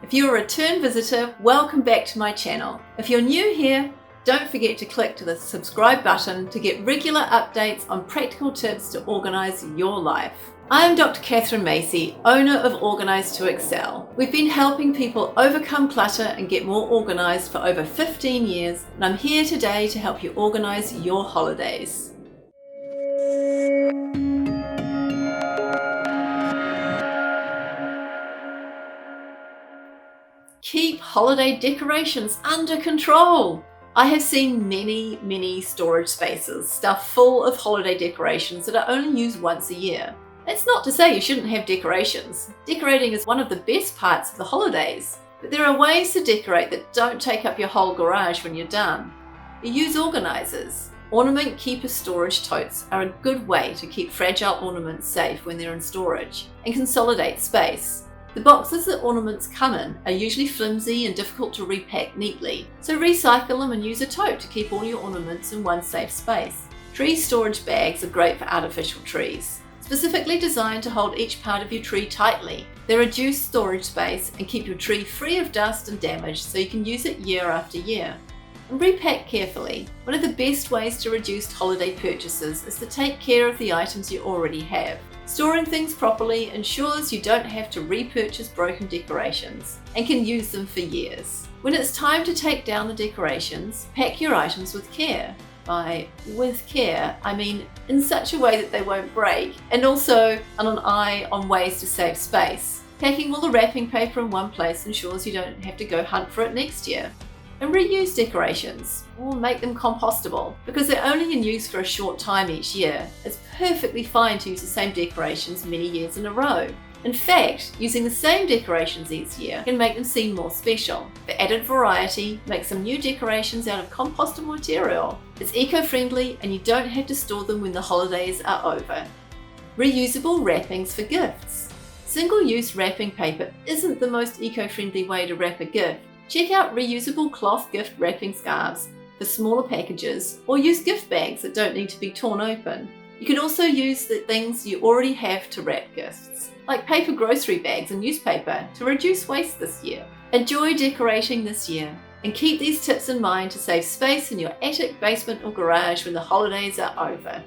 If you're a return visitor, welcome back to my channel. If you're new here, don't forget to click to the subscribe button to get regular updates on practical tips to organise your life. I'm Dr. Catherine Macy, owner of Organise to Excel. We've been helping people overcome clutter and get more organised for over 15 years, and I'm here today to help you organise your holidays. Keep holiday decorations under control. I have seen many storage spaces stuffed full of holiday decorations that are only used once a year. That's not to say you shouldn't have decorations. Decorating is one of the best parts of the holidays, but there are ways to decorate that don't take up your whole garage when you're done. You use organisers. Ornament keeper storage totes are a good way to keep fragile ornaments safe when they're in storage and consolidate space. The boxes that ornaments come in are usually flimsy and difficult to repack neatly, so recycle them and use a tote to keep all your ornaments in one safe space. Tree storage bags are great for artificial trees, specifically designed to hold each part of your tree tightly. They reduce storage space and keep your tree free of dust and damage so you can use it year after year. And repack carefully. One of the best ways to reduce holiday purchases is to take care of the items you already have. Storing things properly ensures you don't have to repurchase broken decorations and can use them for years. When it's time to take down the decorations, pack your items with care. By with care, I mean in such a way that they won't break, and also an eye on ways to save space. Packing all the wrapping paper in one place ensures you don't have to go hunt for it next year. And reuse decorations, or make them compostable. Because they're only in use for a short time each year, it's perfectly fine to use the same decorations many years in a row. In fact, using the same decorations each year can make them seem more special. For added variety, make some new decorations out of compostable material. It's eco-friendly and you don't have to store them when the holidays are over. Reusable wrappings for gifts. Single-use wrapping paper isn't the most eco-friendly way to wrap a gift. Check out reusable cloth gift wrapping scarves for smaller packages, or use gift bags that don't need to be torn open. You can also use the things you already have to wrap gifts, like paper grocery bags and newspaper, to reduce waste this year. Enjoy decorating this year, and keep these tips in mind to save space in your attic, basement or garage when the holidays are over.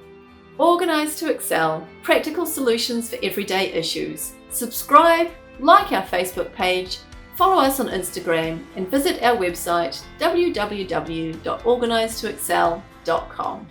Organise to Excel, practical solutions for everyday issues. Subscribe, like our Facebook page, follow us on Instagram, and visit our website www.organisetoexcel.com.